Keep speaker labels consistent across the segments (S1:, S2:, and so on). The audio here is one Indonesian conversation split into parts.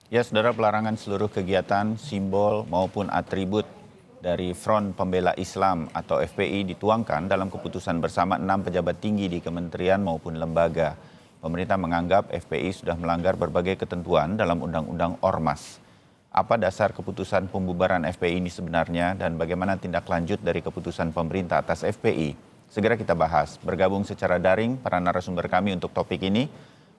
S1: Ya, saudara, pelarangan seluruh kegiatan, simbol maupun atribut dari Front Pembela Islam atau FPI dituangkan dalam keputusan bersama 6 pejabat tinggi di kementerian maupun lembaga. Pemerintah menganggap FPI sudah melanggar berbagai ketentuan dalam Undang-Undang Ormas. Apa dasar keputusan pembubaran FPI ini sebenarnya dan bagaimana tindak lanjut dari keputusan pemerintah atas FPI? Segera kita bahas. Bergabung secara daring para narasumber kami untuk topik ini.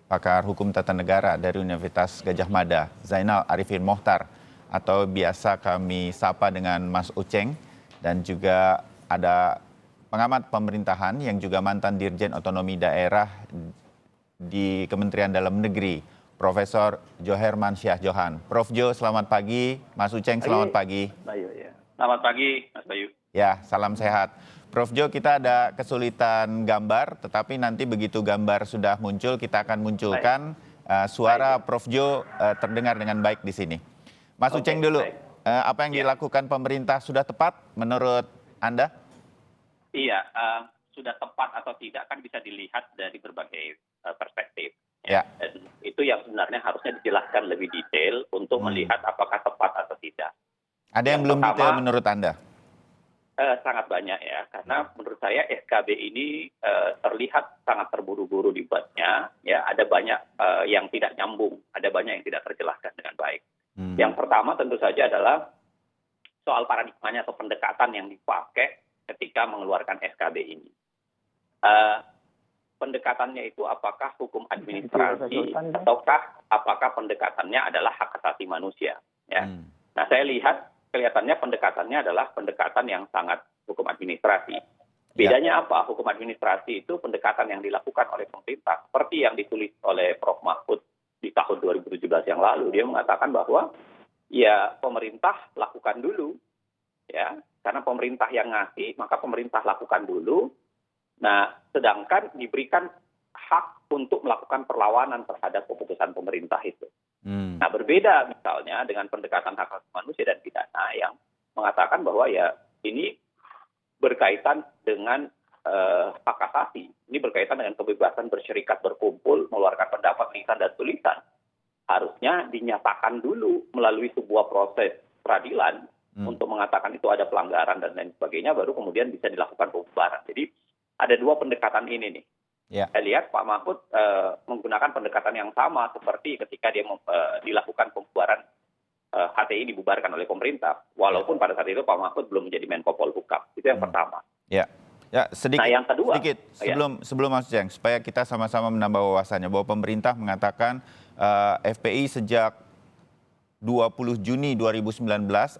S1: Pakar Hukum Tata Negara dari Universitas Gadjah Mada, Zainal Arifin Mohtar, atau biasa kami sapa dengan Mas Uceng, dan juga ada pengamat pemerintahan yang juga mantan Dirjen Otonomi Daerah di Kementerian Dalam Negeri, Profesor Joherman Syah Johan. Prof Jo, selamat pagi. Mas Uceng, selamat pagi.
S2: Bayu, ya. Selamat pagi, Mas Bayu.
S1: Ya, salam sehat. Prof Jo, kita ada kesulitan gambar, tetapi nanti begitu gambar sudah muncul, kita akan munculkan suara Prof Jo terdengar dengan baik di sini. Mas Uceng dulu, apa yang dilakukan pemerintah sudah tepat menurut Anda?
S2: Iya, sudah tepat atau tidak kan bisa dilihat dari berbagai perspektif.
S1: Ya.
S2: Dan itu yang sebenarnya harusnya dijelaskan lebih detail untuk melihat apakah tepat atau tidak.
S1: Ada yang belum detail menurut Anda?
S2: Sangat banyak ya, karena menurut saya SKB ini terlihat sangat terburu-buru dibuatnya. Ya, ada banyak yang tidak nyambung, ada banyak yang tidak terjelaskan dengan baik. Yang pertama tentu saja adalah soal paradigmanya atau pendekatan yang dipakai ketika mengeluarkan SKB ini. Pendekatannya itu apakah hukum administrasi ataukah apakah pendekatannya adalah hak asasi manusia? Ya. Nah, saya lihat kelihatannya pendekatannya adalah pendekatan yang sangat hukum administrasi. Bedanya apa? Hukum administrasi itu pendekatan yang dilakukan oleh pemerintah, seperti yang ditulis oleh Prof. Mahfud di tahun 2017 yang lalu. Dia mengatakan bahwa ya pemerintah lakukan dulu, ya, karena pemerintah yang ngasih, maka pemerintah lakukan dulu. Nah, sedangkan diberikan hak untuk melakukan perlawanan terhadap keputusan pemerintah itu. Nah, berbeda misalnya dengan pendekatan hak asasi manusia dan pidana yang mengatakan bahwa ya ini berkaitan dengan hak asasi. Ini berkaitan dengan kebebasan berserikat, berkumpul, mengeluarkan pendapat, lisan dan tulisan. Harusnya dinyatakan dulu melalui sebuah proses peradilan untuk mengatakan itu ada pelanggaran dan lain sebagainya, baru kemudian bisa dilakukan pembubaran. Jadi ada dua pendekatan ini nih. Ya. Saya lihat Pak Mahfud menggunakan pendekatan yang sama seperti ketika dia dilakukan pembubaran HTI dibubarkan oleh pemerintah. Walaupun pada saat itu Pak Mahfud belum menjadi Menko Polhukam. Itu yang pertama.
S1: Ya, sedikit.
S2: Nah, yang kedua,
S1: sebelum Mas Jeng, supaya kita sama-sama menambah wawasannya bahwa pemerintah mengatakan FPI sejak 20 Juni 2019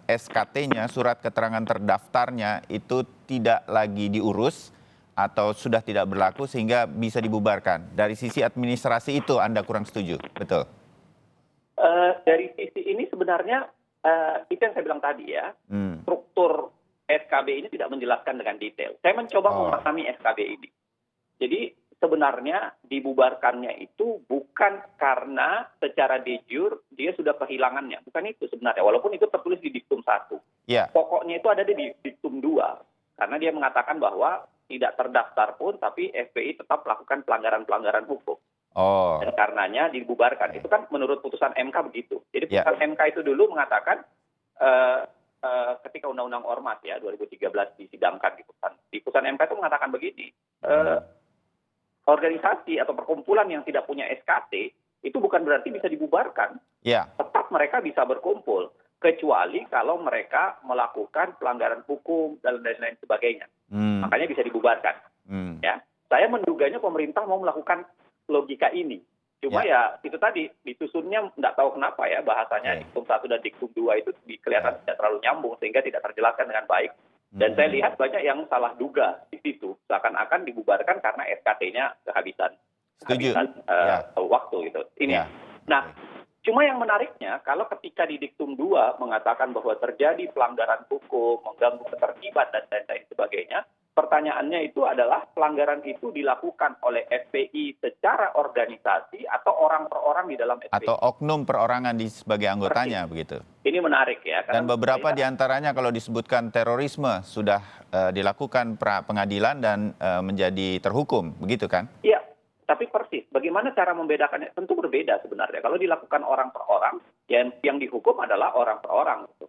S1: SKT-nya, surat keterangan terdaftarnya itu tidak lagi diurus atau sudah tidak berlaku sehingga bisa dibubarkan. Dari sisi administrasi itu Anda kurang setuju, betul?
S2: Dari sisi ini sebenarnya itu yang saya bilang tadi ya, struktur SKB ini tidak menjelaskan dengan detail. Saya mencoba memahami SKB ini. Jadi sebenarnya dibubarkannya itu bukan karena secara de jure dia sudah kehilangannya. Bukan itu sebenarnya, walaupun itu tertulis di Diktum 1. Yeah. Pokoknya itu ada di Diktum 2. Karena dia mengatakan bahwa tidak terdaftar pun, tapi FPI tetap melakukan pelanggaran-pelanggaran hukum. Dan karenanya dibubarkan. Itu kan menurut putusan MK begitu. Jadi putusan MK itu dulu mengatakan ketika Undang-Undang Ormas ya 2013 disidangkan di putusan MK itu mengatakan begini. Organisasi atau perkumpulan yang tidak punya SKT itu bukan berarti bisa dibubarkan. Tetap mereka bisa berkumpul. Kecuali kalau mereka melakukan pelanggaran hukum dan lain-lain sebagainya. Makanya bisa dibubarkan. Ya, saya menduganya pemerintah mau melakukan logika ini. Cuma ya itu tadi disusunnya tidak tahu kenapa ya bahasanya Diktum 1 dan Diktum 2 itu kelihatan tidak terlalu nyambung sehingga tidak terjelaskan dengan baik. Dan saya lihat banyak yang salah duga di situ. Seakan-akan dibubarkan karena SKT-nya kehabisan waktu gitu. Ini. Nah, cuma yang menariknya, kalau ketika di Diktum 2 mengatakan bahwa terjadi pelanggaran hukum, mengganggu ketertiban, dan lain-lain sebagainya, pertanyaannya itu adalah pelanggaran itu dilakukan oleh FPI secara organisasi atau orang per orang di dalam FPI.
S1: Atau oknum perorangan sebagai anggotanya, begitu.
S2: Ini menarik ya.
S1: Dan beberapa diantaranya kalau disebutkan terorisme sudah dilakukan pengadilan dan menjadi terhukum, begitu kan?
S2: Iya. Tapi persis, bagaimana cara membedakannya? Tentu berbeda sebenarnya. Kalau dilakukan orang per orang, yang dihukum adalah orang per orang. Gitu.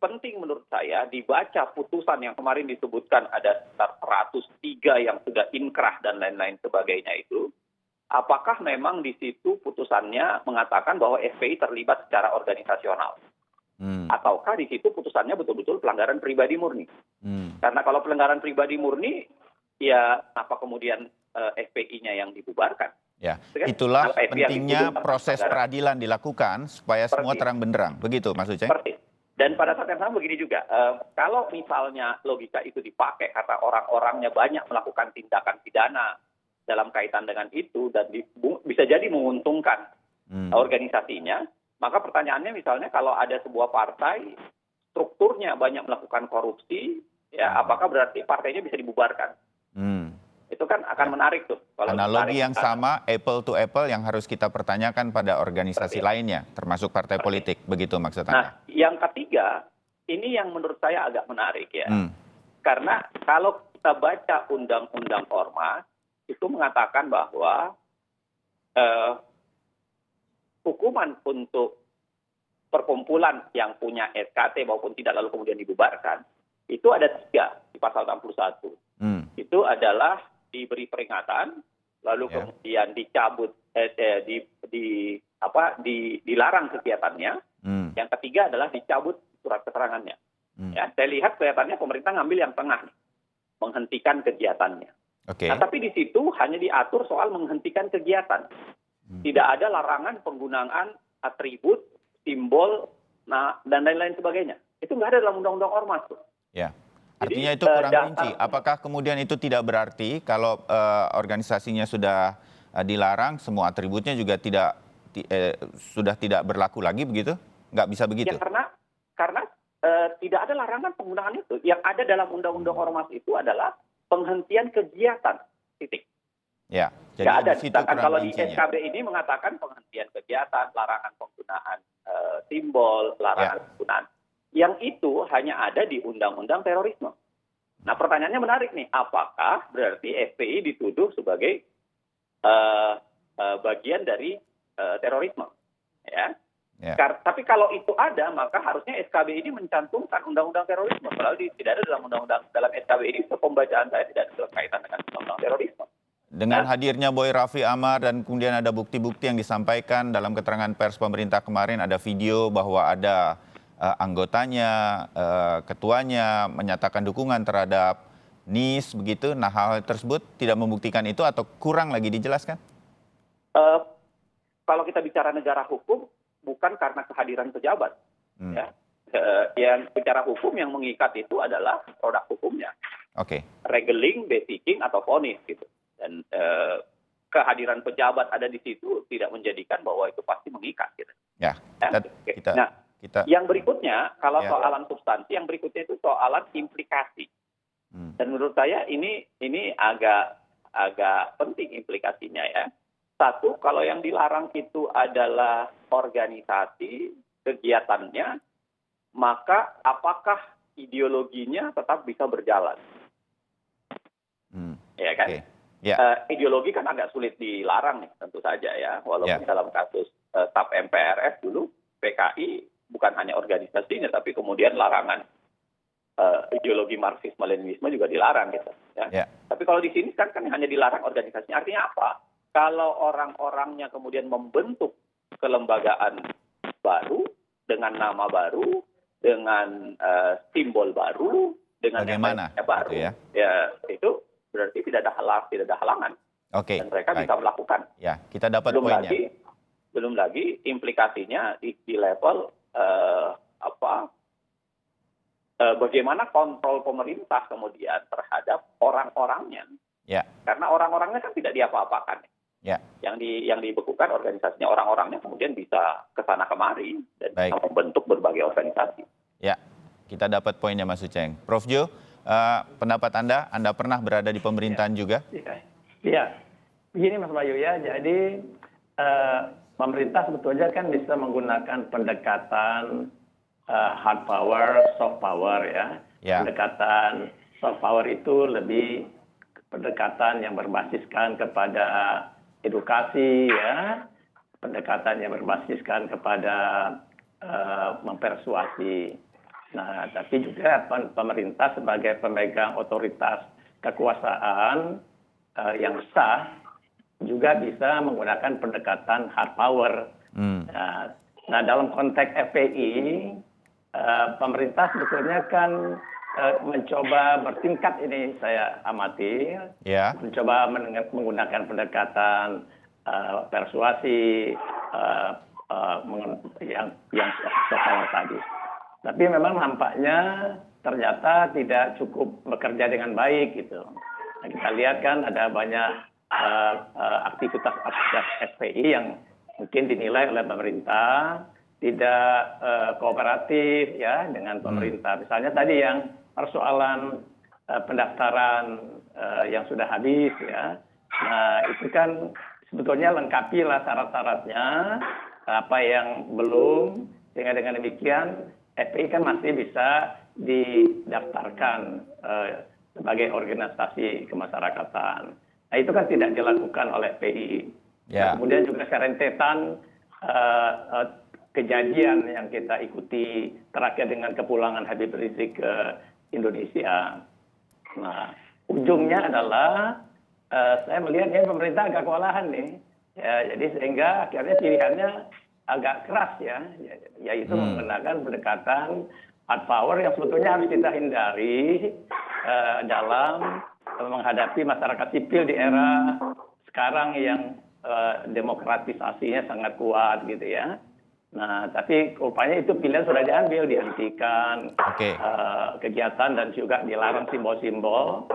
S2: Penting menurut saya dibaca putusan yang kemarin disebutkan ada sekitar 103 yang sudah inkrah dan lain-lain sebagainya itu. Apakah memang di situ putusannya mengatakan bahwa FPI terlibat secara organisasional? Ataukah di situ putusannya betul-betul pelanggaran pribadi murni? Karena kalau pelanggaran pribadi murni, ya apa kemudian FPI-nya yang dibubarkan?
S1: Ya, itulah pentingnya proses peradilan dilakukan supaya semua terang benderang. Begitu, Mas Uceng?
S2: Seperti. Dan pada saat yang sama begini juga, kalau misalnya logika itu dipakai karena orang-orangnya banyak melakukan tindakan pidana dalam kaitan dengan itu dan bisa jadi menguntungkan organisasinya, maka pertanyaannya misalnya kalau ada sebuah partai strukturnya banyak melakukan korupsi, ya apakah berarti partainya bisa dibubarkan? Itu kan akan menarik tuh. Kalau
S1: analogi yang sama, apple to apple yang harus kita pertanyakan pada organisasi lainnya, termasuk partai politik. Begitu maksud Anda?
S2: Nah, yang ketiga, ini yang menurut saya agak menarik ya. Karena kalau kita baca undang-undang ormas, itu mengatakan bahwa hukuman untuk perkumpulan yang punya SKT maupun tidak lalu kemudian dibubarkan, itu ada 3 di pasal 61. Itu adalah diberi peringatan, lalu kemudian dicabut, dilarang kegiatannya. Yang ketiga adalah dicabut surat keterangannya. Ya, saya lihat kelihatannya pemerintah ngambil yang tengah, menghentikan kegiatannya. Nah, tapi di situ hanya diatur soal menghentikan kegiatan. Tidak ada larangan penggunaan atribut, simbol, dan lain-lain sebagainya. Itu nggak ada dalam undang-undang ormas tuh.
S1: Ya. Artinya itu kurang rinci. Apakah kemudian itu tidak berarti kalau organisasinya sudah dilarang, semua atributnya juga sudah tidak berlaku lagi begitu? Nggak bisa begitu?
S2: Ya, karena tidak ada larangan penggunaan itu. Yang ada dalam undang-undang ormas itu adalah penghentian kegiatan. Titik.
S1: Ya,
S2: jadi nggak ada. Sedangkan kalau
S1: rincinya.
S2: di SKB ini mengatakan penghentian kegiatan, larangan penggunaan simbol, larangan penggunaan. Yang itu hanya ada di undang-undang terorisme. Nah, pertanyaannya menarik nih, apakah berarti FPI dituduh sebagai bagian dari terorisme? Ya. Tapi kalau itu ada, maka harusnya SKB ini mencantumkan undang-undang terorisme. Kalau tidak ada dalam SKB ini, pembacaan saya tidak ada kaitan dengan undang-undang terorisme.
S1: Dengan hadirnya Boy Raffi Amar dan kemudian ada bukti-bukti yang disampaikan dalam keterangan pers pemerintah kemarin, ada video bahwa ada anggotanya, ketuanya menyatakan dukungan terhadap NIS begitu. Nah, hal tersebut tidak membuktikan itu atau kurang lagi dijelaskan?
S2: Kalau kita bicara negara hukum, bukan karena kehadiran pejabat. Ya. Yang bicara hukum yang mengikat itu adalah produk hukumnya. Regeling, basicing, atau vonis gitu. Dan kehadiran pejabat ada di situ tidak menjadikan bahwa itu pasti mengikat. Gitu. Yang berikutnya, kalau soalan substansi, yang berikutnya itu soalan implikasi. Dan menurut saya ini agak penting implikasinya ya. Satu, kalau yang dilarang itu adalah organisasi, kegiatannya, maka apakah ideologinya tetap bisa berjalan? Ya kan? Ideologi kan agak sulit dilarang nih, tentu saja ya. Walaupun dalam kasus TAP MPRS dulu, PKI bukan hanya organisasinya, tapi kemudian larangan ideologi Marxisme-Leninisme juga dilarang gitu. Ya. Tapi kalau di sini kan hanya dilarang organisasinya. Artinya apa? Kalau orang-orangnya kemudian membentuk kelembagaan baru dengan nama baru, dengan simbol baru, dengan
S1: bagaimana
S2: baru, ya itu berarti tidak ada halangan. Dan mereka bisa melakukan.
S1: Ya, kita dapat poinnya.
S2: Belum lagi implikasinya di level bagaimana kontrol pemerintah kemudian terhadap orang-orangnya. Karena orang-orangnya kan tidak diapa-apakan. Yang dibekukan organisasinya, orang-orangnya kemudian bisa kesana kemari dan bisa membentuk berbagai organisasi.
S1: Ya, kita dapat poinnya Mas Uceng. Prof Jo, pendapat Anda pernah berada di pemerintahan juga?
S3: Iya, begini Mas Bayu ya, jadi pemerintah sebetulnya kan bisa menggunakan pendekatan hard power, soft power ya. Pendekatan soft power itu lebih pendekatan yang berbasiskan kepada edukasi ya, pendekatan yang berbasiskan kepada mempersuasi. Nah, tapi juga pemerintah sebagai pemegang otoritas kekuasaan yang sah juga bisa menggunakan pendekatan hard power. Nah, dalam konteks FPI, pemerintah sebetulnya kan mencoba bertingkat ini saya amati, mencoba menggunakan pendekatan persuasi yang soft power tadi. Tapi memang nampaknya ternyata tidak cukup bekerja dengan baik gitu. Nah, kita lihat kan ada banyak aktivitas FPI yang mungkin dinilai oleh pemerintah tidak kooperatif ya dengan pemerintah. Misalnya tadi yang persoalan pendaftaran yang sudah habis ya. Nah, itu kan sebetulnya lengkapilah syarat-syaratnya, apa yang belum, sehingga dengan demikian FPI kan masih bisa didaftarkan sebagai organisasi kemasyarakatan. Nah, itu kan tidak dilakukan oleh FPI. Nah, kemudian juga serentetan kejadian yang kita ikuti terakhir dengan kepulangan Habib Rizik ke Indonesia. Nah, ujungnya adalah saya melihatnya pemerintah agak kewalahan nih. Ya, jadi sehingga akhirnya pilihannya agak keras ya, yaitu menggunakan pendekatan hard power yang sebetulnya harus kita hindari dalam menghadapi masyarakat sipil di era sekarang yang demokratisasinya sangat kuat gitu ya. Nah, tapi rupanya itu pilihan sudah diambil, dihentikan kegiatan dan juga dilarang simbol-simbol.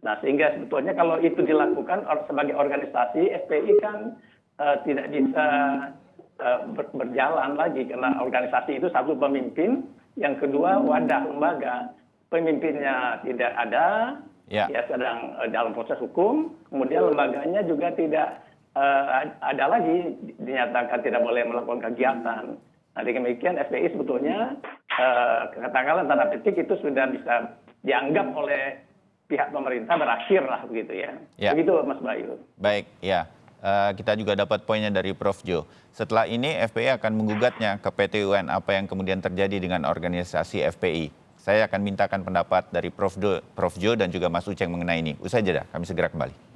S3: Nah, sehingga sebetulnya kalau itu dilakukan sebagai organisasi, FPI kan tidak bisa berjalan lagi karena organisasi itu satu pemimpin, yang kedua wadah lembaga, pemimpinnya tidak ada, ya sedang dalam proses hukum, kemudian lembaganya juga tidak ada lagi dinyatakan tidak boleh melakukan kegiatan. Nah, demikian FPI sebetulnya katakanlah tanda petik itu sudah bisa dianggap oleh pihak pemerintah berakhir lah begitu ya. Begitu Mas Bayu.
S1: Baik, ya. Kita juga dapat poinnya dari Prof. Jo. Setelah ini FPI akan menggugatnya ke PT UN apa yang kemudian terjadi dengan organisasi FPI. Saya akan mintakan pendapat dari Prof. Jo dan juga Mas Uceng mengenai ini. Usai jeda, kami segera kembali.